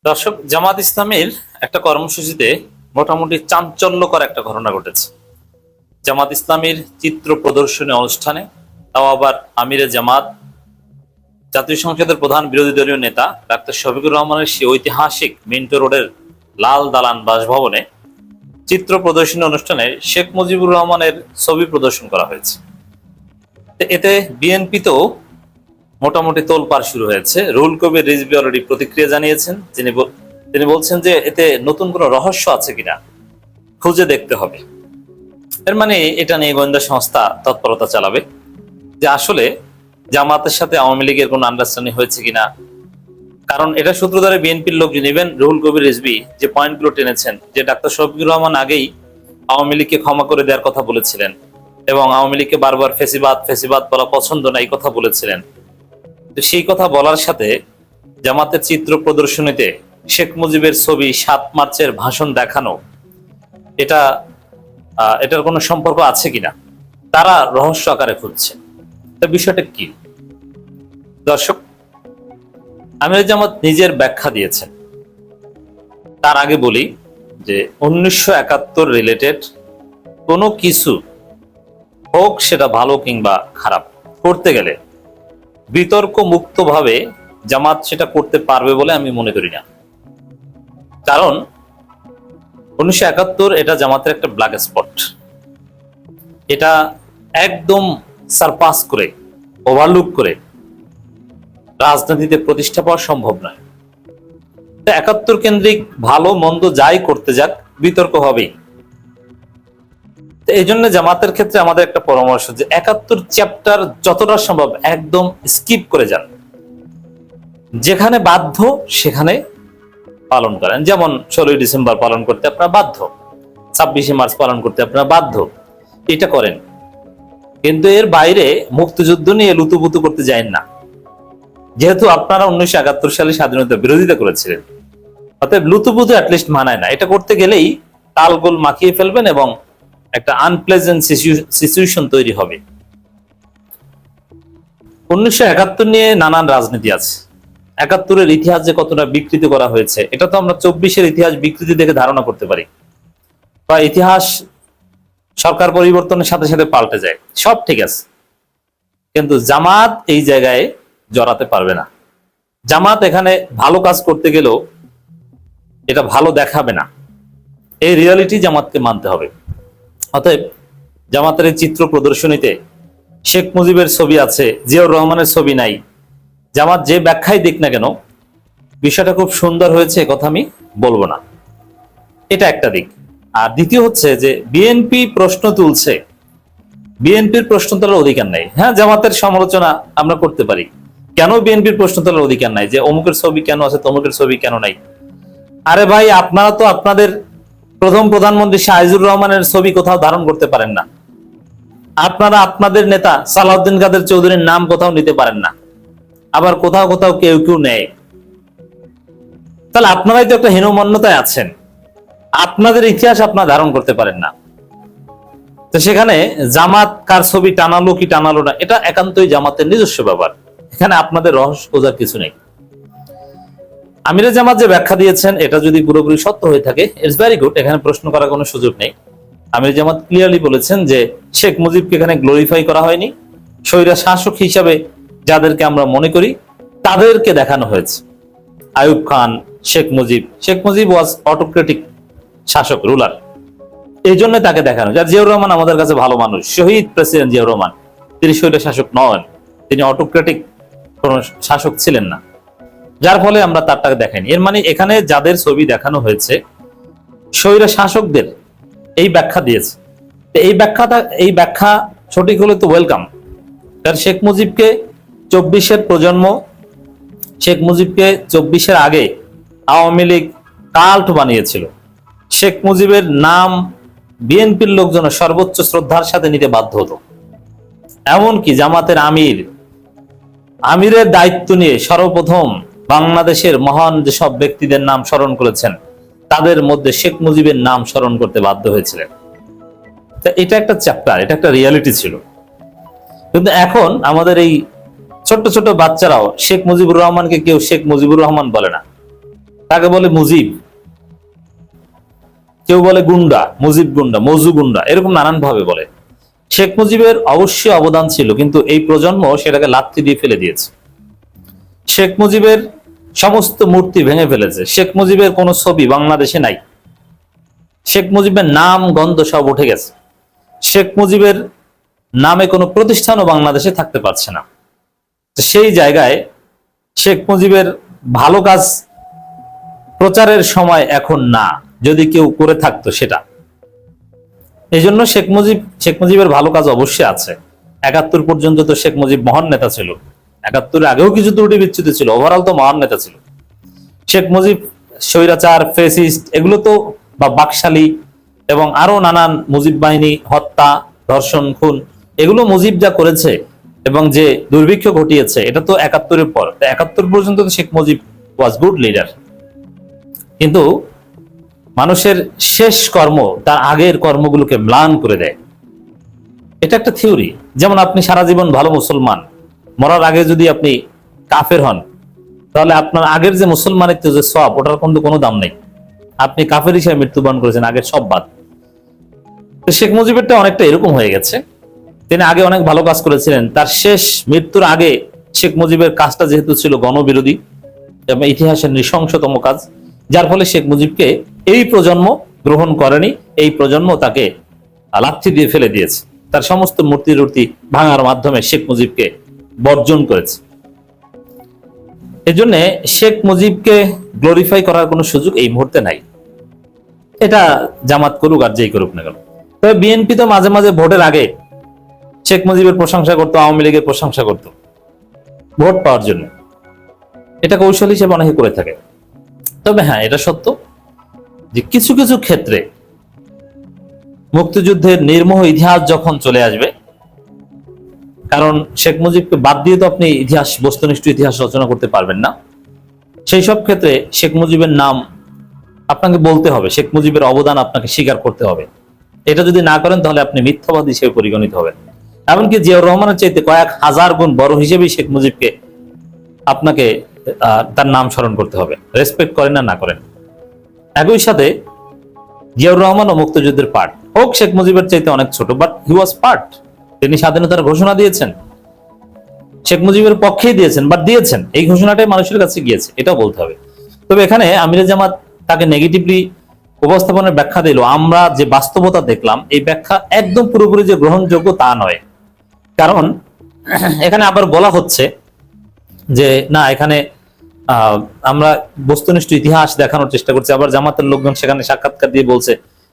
দর্শক, জামাত ইসলামের একটা কর্মসূচিতে মোটামুটি চাঞ্চল্যকর একটা ঘটনা ঘটেছে। জামাত ইসলামের চিত্র প্রদর্শনী অনুষ্ঠানে, তাও আবার আমিরে জামাত জাতীয় সংসদের প্রধান বিরোধী দলীয় নেতা ডাক্তার শফিকুর রহমানের সেই ঐতিহাসিক মিন্টো রোডের লাল দালান বাসভবনে চিত্র প্রদর্শনী অনুষ্ঠানে শেখ মুজিবুর রহমানের ছবি প্রদর্শন করা হয়েছে। এতে বিএনপিতেও মোটামুটি তোলপাড় শুরু হয়েছে। রুহুল কবির রিজভী অলরেডি প্রতিক্রিয়া জানিয়েছেন। তিনি বলছেন যে এতে নতুন কোনো রহস্য আছে কিনা খুঁজে দেখতে হবে। এর মানে এটা নিয়ে গোয়েন্দা সংস্থা তৎপরতা চালাবে যে আসলে জামাতের সাথে আওয়ামী লীগের কোনো আন্ডারস্ট্যান্ডিং হয়েছে কিনা। কারণ এটা সূত্র ধরে বিএনপির লোকজন, ইভেন রুহুল কবির রিজভী যে পয়েন্টগুলো টেনেছেন, যে ডাক্তার শফিকুর রহমান আগেই আওয়ামী লীগকে ক্ষমা করে দেওয়ার কথা বলেছিলেন এবং আওয়ামী লীগকে বারবার ফেসিবাদ ফেসিবাদ বলা পছন্দ না, এই কথা বলেছিলেন। তো সেই কথা বলার সাথে জামাতের চিত্র প্রদর্শনীতে শেখ মুজিবের ছবি ৭ মার্চের ভাষণ দেখানো, এটার কোনো সম্পর্ক আছে কিনা তারা রহস্য আকারে খুঁজছে। বিষয়টা কি দর্শক, আমির জামাত নিজের ব্যাখ্যা দিয়েছেন। তার আগে বলি যে 1971 রিলেটেড কোনো কিছু হোক, সেটা ভালো কিংবা খারাপ, করতে গেলে বিতর্ক মুক্তভাবে জামাত সেটা করতে পারবে বলে আমি মনে করি না। কারণ 1971 এটা জামাতের একটা ব্ল্যাক স্পট। এটা একদম সারপাস করে, ওভারলুক করে রাজনীতিতে প্রতিষ্ঠা পাওয়া সম্ভব নয়। 71 কেন্দ্রিক ভালো মন্দ যাই করতে যাক, বিতর্ক হবেই। এই জন্য জামাতের ক্ষেত্রে আমাদের একটা পরামর্শ যে 71 চ্যাপ্টার যতটা সম্ভব একদম স্কিপ করে যান। যেখানে বাধ্য সেখানে পালন করেন। যেমন 16ই ডিসেম্বর পালন করতে আপনারা বাধ্য, 26শে মার্চ পালন করতে আপনারা বাধ্য, এটা করেন। কিন্তু এর বাইরে মুক্তিযুদ্ধ নিয়ে লুতুপুতু করতে যায়েন না। যেহেতু আপনারা 1971 সালে স্বাধীনতা বিরোধিতা করেছিলেন, অতএব লুতুপুতু অ্যাটলিস্ট মানায় না। এটা করতে গেলেই তালগোল মাখিয়ে ফেলবেন এবং একটা আনপ্লেজেন্ট সিচুয়েশন তৈরি হবে। 1971 নিয়ে নানান রাজনীতি আছে। 71-এর ইতিহাস যে কতটা বিকৃতি করা হয়েছে, এটা তো আমরা 24-এর ইতিহাস বিকৃতি দেখে ধারণা করতে পারি। বা ইতিহাস সরকার পরিবর্তনের সাথে সাথে পাল্টে যায়, সব ঠিক আছে, কিন্তু জামাত এই জায়গায় জড়াতে পারবে না। জামাত এখানে ভালো কাজ করতে গেলেও এটা ভালো দেখাবে না। এই রিয়ালিটি জামাতকে মানতে হবে। অতএব জামাতের এই চিত্র প্রদর্শনীতে শেখ মুজিবের ছবি আছে, জিয়াউর রহমানের ছবি নাই। জামাত যে ব্যাখ্যাই দিক না কেন, বিষয়টা খুব সুন্দর হয়েছে কথা আমি বলবো না। এটা একটা দিক। আর দ্বিতীয় হচ্ছে যে বিএনপি প্রশ্ন তুলছে, বিএনপির প্রশ্ন তোলার অধিকার নাই। হ্যাঁ, জামাতের সমালোচনা আমরা করতে পারি, কেন বিএনপির প্রশ্ন তোলার অধিকার নাই, যে অমুকের ছবি কেন আছে, তমুকের ছবি কেন নাই। আরে ভাই, আপনারা তো আপনাদের প্রথম প্রধানমন্ত্রী শাহিজুর রহমানের ছবি কোথাও ধারণ করতে পারেন না। আপনারা আপনাদের নেতা সালাউদ্দিন কাদের চৌধুরীর নাম কোথাও নিতে পারেন না, আবার কোথাও কোথাও কেউ কেউ নেয়। তাহলে আপনারাই তো একটা হীনমন্যতায় আছেন। আপনাদের ইতিহাস আপনারা ধারণ করতে পারেন না। তো সেখানে জামাত কার ছবি টানালো কি টানালো না, এটা একান্তই জামাতের নিজস্ব ব্যাপার। এখানে আপনাদের রহস্য খোঁজার কিছু নেই। আমিরে জামাত যে ব্যাখ্যা দিয়েছেন, এটা যদি পুরোপুরি সত্য হয়ে থাকে, ইটস ভেরি গুড, এখানে প্রশ্ন করার কোনো সুযোগ নেই। আমিরে জামাত ক্লিয়ারলি বলেছেন যে শেখ মুজিবকে এখানে গ্লোরিফাই করা হয়নি। স্বৈরা শাসক হিসাবে যাদেরকে আমরা মনে করি তাদেরকে দেখানো হয়েছে। আইয়ুব খান, শেখ মুজিব ওয়াজ অটোক্রেটিক শাসক, রুলার, এই জন্য তাকে দেখানো। যার জিয়াউর রহমান আমাদের কাছে ভালো মানুষ, শহীদ প্রেসিডেন্ট জিয়াউর রহমান, তিনি স্বৈরা শাসক নন, তিনি অটোক্রেটিক কোন শাসক ছিলেন না, যার ফলে আমরা তারটাকে দেখাইনি। এর মানে এখানে যাদের ছবি দেখানো হয়েছে স্বৈরা শাসকদের, এই ব্যাখ্যা দিয়েছে। এই ব্যাখ্যা সঠিক হলে তো ওয়েলকাম। কারণ শেখ মুজিবকে 24-এর প্রজন্ম, শেখ মুজিবকে 24-এর আগে আওয়ামী লীগ কাল্ট বানিয়েছিল। শেখ মুজিবের নাম বিএনপির লোকজন সর্বোচ্চ শ্রদ্ধার সাথে নিতে বাধ্য হতো। এমনকি জামাতের আমিরের দায়িত্ব নিয়ে সর্বপ্রথম বাংলাদেশের মহান যেসব ব্যক্তিদের নাম স্মরণ করেছেন, তাদের মধ্যে শেখ মুজিবের নাম স্মরণ করতে বাধ্য হয়েছিলেন। এটা একটা চ্যাপ্টার, এটা একটা রিয়ালিটি ছিল। কিন্তু এখন আমাদের এই ছোট্ট ছোট বাচ্চারাও শেখ মুজিবুর রহমানকে কেউ শেখ মুজিবুর রহমান বলে না। তাকে বলে মুজিব, কেউ বলে গুন্ডা, মুজিব গুন্ডা, মজু গুন্ডা, এরকম নানান ভাবে বলে। শেখ মুজিবের অবশ্যই অবদান ছিল, কিন্তু এই প্রজন্ম সেটাকে লাথি দিয়ে ফেলে দিয়েছে। শেখ মুজিবের সমস্ত মূর্তি ভেঙে ফেলেছে। শেখ মুজিবের কোনো ছবি বাংলাদেশে নাই। শেখ মুজিবের নাম গন্ধ সব উঠে গেছে। শেখ মুজিবের নামে কোনো প্রতিষ্ঠানও বাংলাদেশে থাকতে পারছে না। সেই জায়গায় শেখ মুজিবের ভালো কাজ প্রচারের সময় এখন না, যদি কেউ করে থাকতো সেটা। এই জন্য শেখ মুজিবের ভালো কাজ অবশ্যই আছে। ৭১ পর্যন্ত তো শেখ মুজিব মহান নেতা ছিল। ৭১ আগেও কিছু ত্রুটি বিচ্যুতি ছিল, ওভারঅল তো মহান নেতা ছিল। শেখ মুজিব স্বৈরাচার, ফেসিস্ট, এগুলো তো, বা বাকশালী এবং আরো নানান মুজিব বাহিনী, হত্যা, ধর্ষণ, খুন, এগুলো মুজিব যা করেছে এবং যে দুর্ভিক্ষ ঘটিয়েছে, এটা তো ৭১ পর। ৭১ পর্যন্ত তো Sheikh Mujib was good leader. কিন্তু মানুষের শেষ কর্ম তার আগের কর্মগুলোকে ম্লান করে দেয়। এটা একটা থিওরি। যেমন আপনি সারা জীবন ভালো মুসলমান, মরার আগে যদি আপনি কাফের হন, তাহলে আপনার আগের যে মুসলমানিত্ব যে সওয়াব, ওটার কিন্তু কোনো দাম নেই। আপনি কাফের হিসেবে মৃত্যুবরণ করেছেন, আগের সব বাদ। তো শেখ মুজিবেরটা অনেকটা এরকম হয়ে গেছে। তিনি আগে অনেক ভালো কাজ করেছিলেন, তার শেষ মৃত্যুর আগে শেখ মুজিবের কাজটা যেহেতু ছিল গণবিরোধী এবং ইতিহাসের নৃশংসতম কাজ, যার ফলে শেখ মুজিবকে এই প্রজন্ম গ্রহণ করেনি। এই প্রজন্ম তাকে লাথি দিয়ে ফেলে দিয়েছে। তার সমস্ত মূর্তি ভাঙার মাধ্যমে শেখ মুজিবকে বর্জন করেছে। এজন্য শেখ মুজিবকে গ্লোরিফাই করার কোনো সুযোগ এই মুহূর্তে নাই। এটা জামাত করুক আর যেই করুক না কেন। তবে বিএনপি তো মাঝে মাঝে ভোটের আগে শেখ মুজিবের প্রশংসা করতো, আওয়ামী লীগের প্রশংসা করতো ভোট পাওয়ার জন্য। এটা কৌশল হিসেবে অনেকে করে থাকে। তবে হ্যাঁ, এটা সত্য যে কিছু কিছু ক্ষেত্রে মুক্তিযুদ্ধের নির্মোহ ইতিহাস যখন চলে আসবে, কারণ শেখ মুজিবকে বাদ দিয়ে তো আপনি ইতিহাস, বস্তুনিষ্ঠ ইতিহাস রচনা করতে পারবেন না। সেই সব ক্ষেত্রে শেখ মুজিবের নাম আপনাকে বলতে হবে, শেখ মুজিবের অবদান আপনাকে স্বীকার করতে হবে। এটা যদি না করেন তাহলে আপনি মিথ্যাবাদী হিসেবে পরিগণিত হবেন। এমনকি জিয়াউর রহমানের চাইতে কয়েক হাজার গুণ বড় হিসেবেই শেখ মুজিবকে আপনাকে তার নাম স্মরণ করতে হবে, রেসপেক্ট করেন না করেন। একই সাথে জিয়াউর রহমান ও মুক্তিযুদ্ধের পার্ট হোক শেখ মুজিবের চাইতে অনেক ছোট, বাট হি ওয়াজ পার্ট। তিনি স্বাধীনতার ঘোষণা দিয়েছেন, শেখ মুজিবের পক্ষেই দিয়েছেন, বাট দিয়েছেন, এই ঘোষণাটাই মানুষের কাছে গিয়েছে, এটাও বলতে হবে। তবে এখানে আমিরে জামাত তাকে নেগেটিভলি উপস্থাপনের ব্যাখ্যা দিল। আমরা যে বাস্তবতা দেখলাম, এই ব্যাখ্যা একদম পুরোপুরি যে গ্রহণযোগ্য তা নয়। কারণ এখানে আবার বলা হচ্ছে যে না, এখানে আমরা বস্তুনিষ্ঠ ইতিহাস দেখানোর চেষ্টা করছি। আবার জামাতের লোকজন সেখানে সাক্ষাৎকার দিয়ে বলছে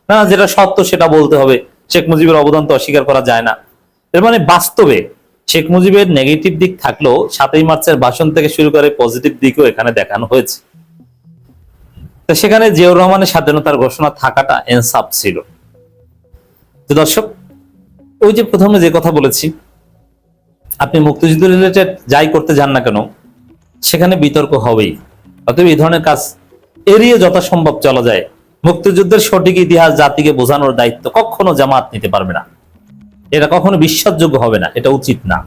না, যেটা সত্য সেটা বলতে হবে, শেখ মুজিবের অবদান তো অস্বীকার করা যায় না। এর মানে বাস্তবে শেখ মুজিবের নেগেটিভ দিক থাকলেও ৭ই মার্চের ভাষণ থেকে শুরু করে পজিটিভ দিকও এখানে দেখানো হয়েছে। তো সেখানে জিয়াউর রহমানের স্বাধীনতার ঘোষণা থাকাটা ইনসাফ ছিল। তো দর্শক, ওই যে প্রথমে যে কথা বলেছি, আপনি মুক্তিযুদ্ধ রিলেটেড যাই করতে যান না কেন, সেখানে বিতর্ক হবেই। অতএব এই ধরনের কাজ এড়িয়ে যথাসম্ভব চলা যায়। মুক্তিযুদ্ধের সঠিক ইতিহাস জাতিকে বোঝানোর দায়িত্ব কখনো জামাত নিতে পারবে না। এটা কখনো বিশ্বাসযোগ্য হবে না, এটা উচিত না।